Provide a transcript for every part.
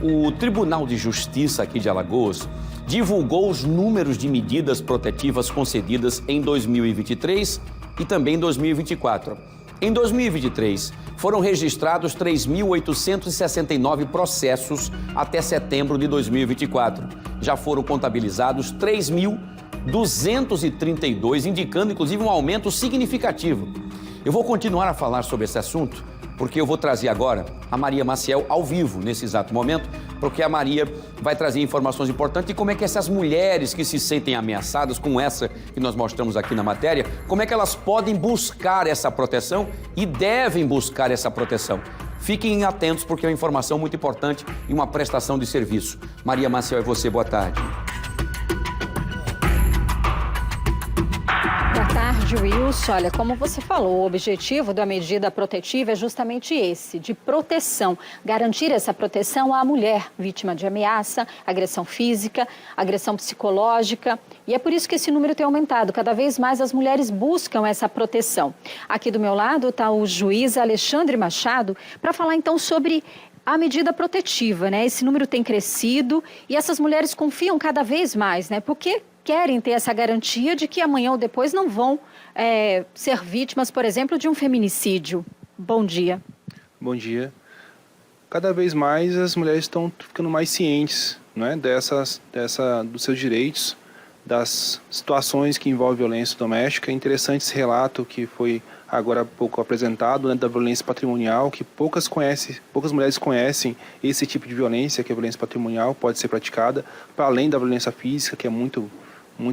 O Tribunal de Justiça aqui de Alagoas divulgou os números de medidas protetivas concedidas em 2023 e também em 2024. Em 2023, foram registrados 3.869 processos até setembro de 2024. Já foram contabilizados 3.232, indicando inclusive um aumento significativo. Eu vou continuar a falar sobre esse assunto, porque eu vou trazer agora a Maria Maciel ao vivo, nesse exato momento, porque a Maria vai trazer informações importantes de como é que essas mulheres que se sentem ameaçadas, com essa que nós mostramos aqui na matéria, como é que elas podem buscar essa proteção e devem buscar essa proteção. Fiquem atentos, porque é uma informação muito importante e uma prestação de serviço. Maria Maciel, é você, boa tarde. Boa tarde, Wilson. Olha, como você falou, o objetivo da medida protetiva é justamente esse, de proteção. Garantir essa proteção à mulher vítima de ameaça, agressão física, agressão psicológica. E é por isso que esse número tem aumentado. Cada vez mais as mulheres buscam essa proteção. Aqui do meu lado está o juiz Alexandre Machado para falar então sobre a medida protetiva, né? Esse número tem crescido e essas mulheres confiam cada vez mais, né? Porque querem ter essa garantia de que amanhã ou depois não vão ser vítimas, por exemplo, de um feminicídio. Bom dia. Bom dia. Cada vez mais as mulheres estão ficando mais cientes, né, dos seus direitos, das situações que envolvem violência doméstica. É interessante esse relato que foi agora há pouco apresentado, né, da violência patrimonial, que poucas mulheres conhecem esse tipo de violência, que a violência patrimonial pode ser praticada, para além da violência física, que é muito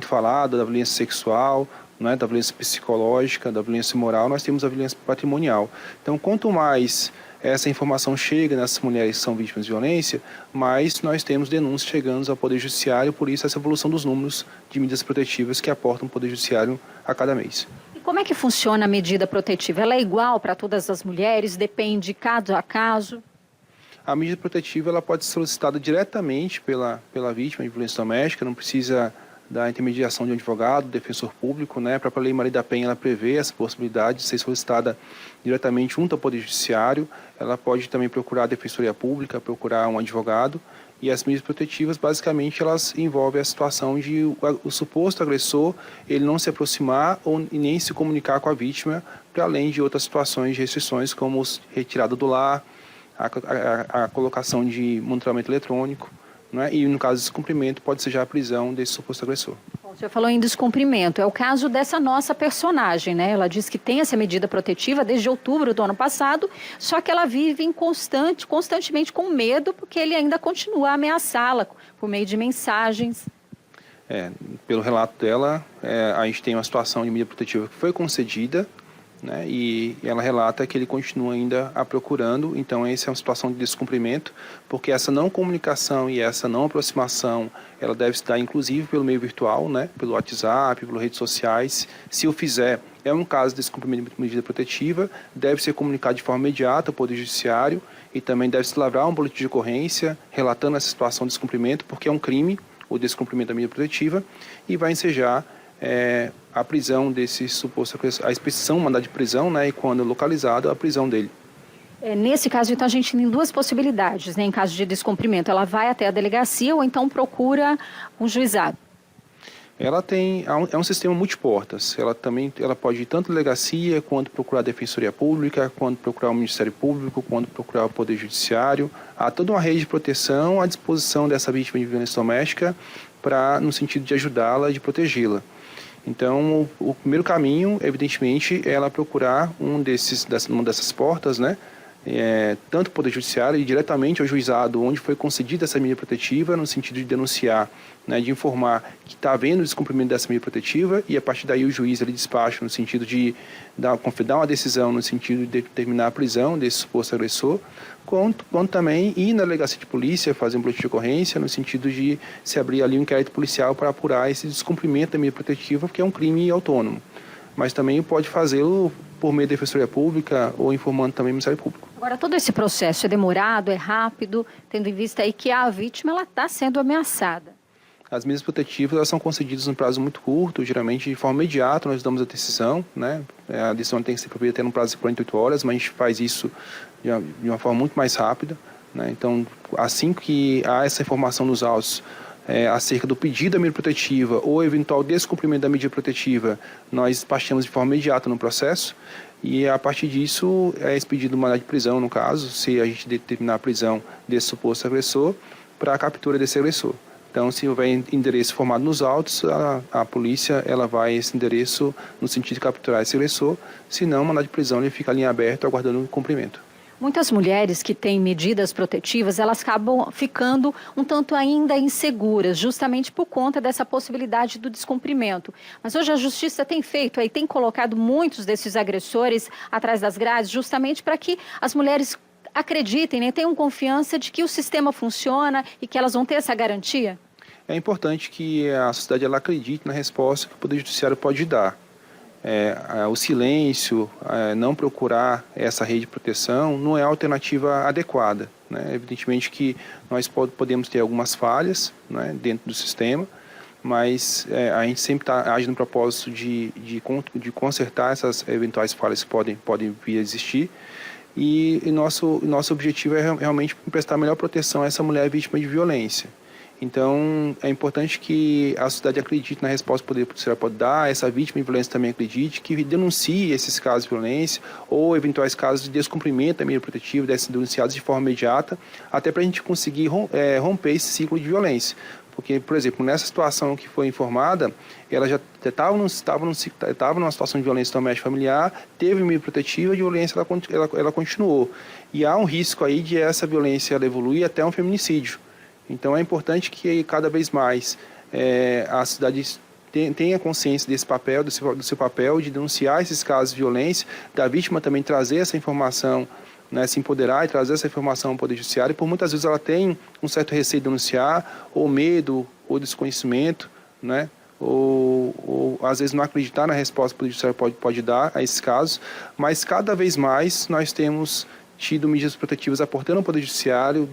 falada, da violência sexual, né, da violência psicológica, da violência moral, nós temos a violência patrimonial. Então, quanto mais essa informação chega nessas mulheres que são vítimas de violência, mais nós temos denúncias chegando ao Poder Judiciário, por isso essa evolução dos números de medidas protetivas que aportam o Poder Judiciário a cada mês. E como é que funciona a medida protetiva? Ela é igual para todas as mulheres? Depende caso a caso? A medida protetiva ela pode ser solicitada diretamente pela vítima de violência doméstica, não precisa da intermediação de um advogado, defensor público, né? A própria Lei Maria da Penha ela prevê essa possibilidade de ser solicitada diretamente junto ao Poder Judiciário. Ela pode também procurar a Defensoria Pública, procurar um advogado. E as medidas protetivas, basicamente, elas envolvem a situação de o suposto agressor ele não se aproximar e nem se comunicar com a vítima, para além de outras situações de restrições, como retirada do lar, a colocação de monitoramento eletrônico, né? E no caso de descumprimento pode ser já a prisão desse suposto agressor. Bom, o senhor falou em descumprimento, é o caso dessa nossa personagem, né? Ela diz que tem essa medida protetiva desde outubro do ano passado, só que ela vive constantemente com medo, porque ele ainda continua a ameaçá-la por meio de mensagens. Pelo relato dela, a gente tem uma situação de medida protetiva que foi concedida, né, e ela relata que ele continua ainda a procurando. Então essa é uma situação de descumprimento, porque essa não comunicação e essa não aproximação, ela deve se dar inclusive pelo meio virtual, né, pelo WhatsApp, pelas redes sociais. Se o fizer, é um caso de descumprimento de medida protetiva, deve ser comunicado de forma imediata ao Poder Judiciário e também deve se lavrar um boletim de ocorrência relatando essa situação de descumprimento, porque é um crime o descumprimento da medida protetiva, e vai ensejar a prisão desse suposto agressor, a expedição, mandado de prisão, né, e quando localizado, a prisão dele. Nesse caso, então, a gente tem duas possibilidades, né, em caso de descumprimento. Ela vai até a delegacia ou então procura um juizado. É um sistema multiportas. Ela pode ir tanto à delegacia, quanto procurar a Defensoria Pública, quanto procurar o Ministério Público, quanto procurar o Poder Judiciário. Há toda uma rede de proteção à disposição dessa vítima de violência doméstica, no sentido de ajudá-la, de protegê-la. Então, o primeiro caminho, evidentemente, é ela procurar uma dessas portas, né? Tanto o Poder Judiciário e diretamente ao juizado onde foi concedida essa medida protetiva, no sentido de denunciar, né, de informar que está havendo descumprimento dessa medida protetiva, e a partir daí o juiz ele despacha no sentido de dar uma decisão no sentido de determinar a prisão desse suposto agressor, quanto também ir na delegacia de polícia, fazer um boletim de ocorrência, no sentido de se abrir ali um inquérito policial para apurar esse descumprimento da medida protetiva, porque é um crime autônomo. Mas também pode fazê-lo por meio da Defensoria Pública ou informando também o Ministério Público. Agora, todo esse processo é demorado, é rápido, tendo em vista aí que a vítima está sendo ameaçada? As medidas protetivas elas são concedidas num prazo muito curto, geralmente de forma imediata nós damos a decisão, né? A decisão tem que ser proferida até no prazo de 48 horas, mas a gente faz isso de uma forma muito mais rápida, né? Então, assim que há essa informação nos autos acerca do pedido da medida protetiva ou eventual descumprimento da medida protetiva, nós despachamos de forma imediata no processo e, a partir disso, é expedido mandado de prisão, no caso, se a gente determinar a prisão desse suposto agressor, para a captura desse agressor. Então, se houver endereço formado nos autos, a polícia ela vai a esse endereço no sentido de capturar esse agressor, se não, mandado de prisão ele fica ali em aberto, aguardando o cumprimento. Muitas mulheres que têm medidas protetivas, elas acabam ficando um tanto ainda inseguras, justamente por conta dessa possibilidade do descumprimento. Mas hoje a Justiça tem feito, tem colocado muitos desses agressores atrás das grades, justamente para que as mulheres acreditem, né, tenham confiança de que o sistema funciona e que elas vão ter essa garantia? É importante que a sociedade ela acredite na resposta que o Poder Judiciário pode dar. O silêncio, não procurar essa rede de proteção não é a alternativa adequada, né? Evidentemente que nós podemos ter algumas falhas, né, dentro do sistema, mas a gente sempre age no propósito de consertar essas eventuais falhas que podem vir a existir. E nosso objetivo é realmente prestar melhor proteção a essa mulher vítima de violência. Então, é importante que a sociedade acredite na resposta que o Poder Judiciário pode dar, essa vítima de violência também acredite, que denuncie esses casos de violência ou eventuais casos de descumprimento da medida protetiva, devem ser denunciados de forma imediata, até para a gente conseguir romper esse ciclo de violência. Porque, por exemplo, nessa situação que foi informada, ela já estava numa situação de violência doméstica familiar, teve medida protetiva, de violência ela continuou. E há um risco aí de essa violência ela evoluir até um feminicídio. Então é importante que cada vez mais a sociedade tenha consciência desse papel, do seu papel de denunciar esses casos de violência, da vítima também trazer essa informação, né, se empoderar e trazer essa informação ao Poder Judiciário. E por muitas vezes ela tem um certo receio de denunciar, ou medo, ou desconhecimento, né, ou às vezes não acreditar na resposta que o Poder Judiciário pode dar a esses casos, mas cada vez mais nós temos tido medidas protetivas aportando ao Poder Judiciário,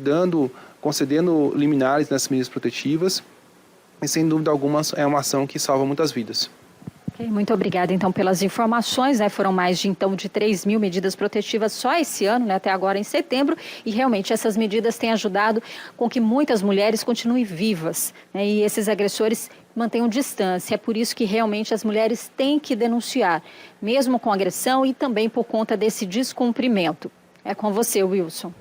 concedendo liminares nessas medidas protetivas, e sem dúvida alguma é uma ação que salva muitas vidas. Muito obrigada, então, pelas informações, né? Foram mais de 3 mil medidas protetivas só esse ano, né? Até agora em setembro, e realmente essas medidas têm ajudado com que muitas mulheres continuem vivas, né? E esses agressores mantenham distância. É por isso que realmente as mulheres têm que denunciar, mesmo com agressão e também por conta desse descumprimento. É com você, Wilson.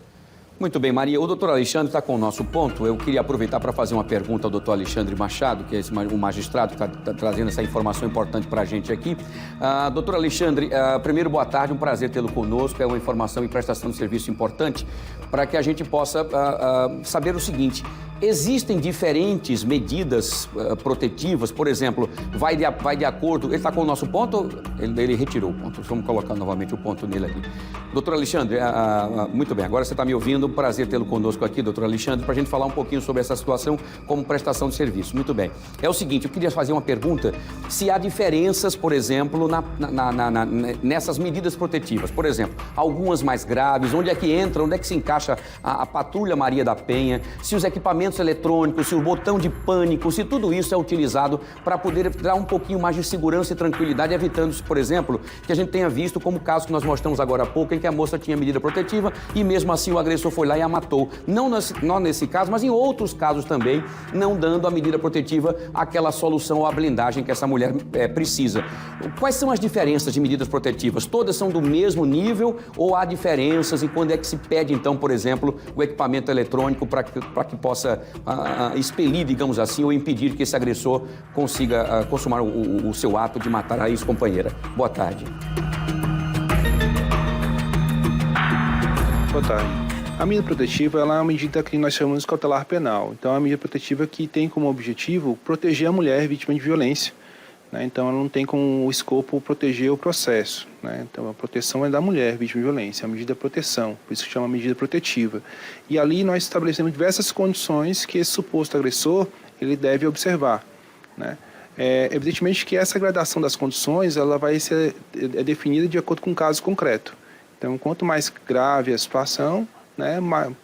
Muito bem, Maria. O doutor Alexandre está com o nosso ponto. Eu queria aproveitar para fazer uma pergunta ao doutor Alexandre Machado, que é o magistrado que está trazendo essa informação importante para a gente aqui. Doutor Alexandre, primeiro, boa tarde, um prazer tê-lo conosco. É uma informação e prestação de serviço importante para que a gente possa saber o seguinte: existem diferentes medidas protetivas, por exemplo, vai de acordo... Ele está com o nosso ponto? Ele retirou o ponto. Vamos colocar novamente o ponto nele aqui. Doutor Alexandre, muito bem, agora você está me ouvindo. Um prazer tê-lo conosco aqui, doutor Alexandre, para a gente falar um pouquinho sobre essa situação como prestação de serviço. Muito bem. É o seguinte, eu queria fazer uma pergunta, se há diferenças, por exemplo, nessas medidas protetivas. Por exemplo, algumas mais graves, onde é que entra, onde é que se encaixa a Patrulha Maria da Penha, se os equipamentos eletrônicos, se o botão de pânico, se tudo isso é utilizado para poder dar um pouquinho mais de segurança e tranquilidade, evitando, por exemplo, que a gente tenha visto como o caso que nós mostramos agora há pouco, em que a moça tinha medida protetiva e mesmo assim o agressor foi lá e a matou. Não nesse caso, mas em outros casos também, não dando a medida protetiva aquela solução ou a blindagem que essa mulher precisa. Quais são as diferenças de medidas protetivas? Todas são do mesmo nível ou há diferenças e quando é que se pede, então, por exemplo, o equipamento eletrônico para que possa expelir, digamos assim, ou impedir que esse agressor consiga consumar o seu ato de matar a ex-companheira? Boa tarde. Boa tarde. A medida protetiva ela é uma medida que nós chamamos de cautelar penal. Então, é uma medida protetiva que tem como objetivo proteger a mulher vítima de violência, né? Então, ela não tem como escopo proteger o processo, né? Então, a proteção é da mulher vítima de violência, é uma medida de proteção, por isso que chama medida protetiva. E ali nós estabelecemos diversas condições que esse suposto agressor ele deve observar, né? Evidentemente que essa gradação das condições ela vai ser definida de acordo com o caso concreto. Então, quanto mais grave a situação, né,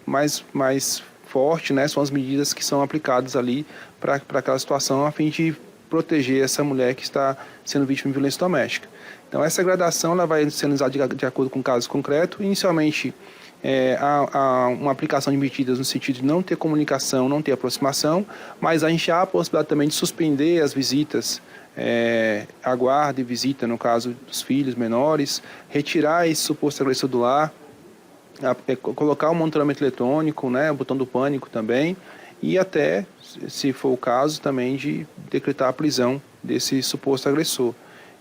mais forte, né, são as medidas que são aplicadas ali para aquela situação a fim de proteger essa mulher que está sendo vítima de violência doméstica. Então, essa gradação ela vai sendo usada de acordo com o caso concreto. Inicialmente, há uma aplicação de medidas no sentido de não ter comunicação, não ter aproximação, mas a gente há a possibilidade também de suspender as visitas, a guarda e visita, no caso dos filhos menores, retirar esse suposto agressor do lar, colocar o monitoramento eletrônico, né, o botão do pânico também, e até, se for o caso, também de decretar a prisão desse suposto agressor.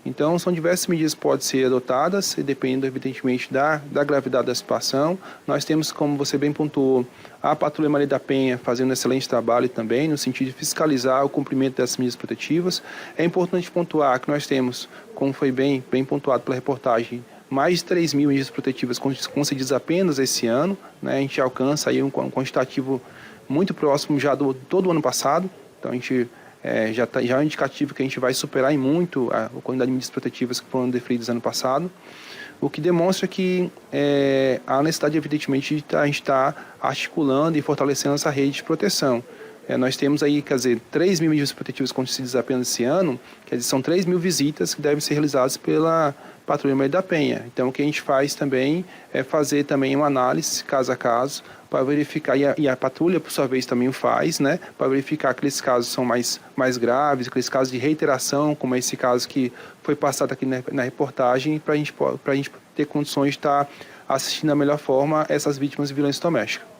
Então, são diversas medidas que podem ser adotadas, dependendo, evidentemente, da gravidade da situação. Nós temos, como você bem pontuou, a Patrulha Maria da Penha fazendo um excelente trabalho também, no sentido de fiscalizar o cumprimento dessas medidas protetivas. É importante pontuar que nós temos, como foi bem pontuado pela reportagem, mais de 3 mil medidas protetivas concedidas apenas esse ano, né? A gente alcança aí um quantitativo muito próximo já do todo o ano passado. Então, a gente já é um indicativo que a gente vai superar em muito a quantidade de medidas protetivas que foram deferidas ano passado, o que demonstra que há necessidade, evidentemente, de a gente estar articulando e fortalecendo essa rede de proteção. Nós temos aí, 3 mil medidas protetivas concedidas apenas esse ano, são 3 mil visitas que devem ser realizadas pela Patrulha Maria da Penha. Então, o que a gente faz também é fazer também uma análise, caso a caso, para verificar, e a patrulha, por sua vez, também o faz, né, para verificar aqueles casos são mais graves, aqueles casos de reiteração, como esse caso que foi passado aqui na reportagem, para a gente ter condições de estar assistindo da melhor forma essas vítimas de violência doméstica.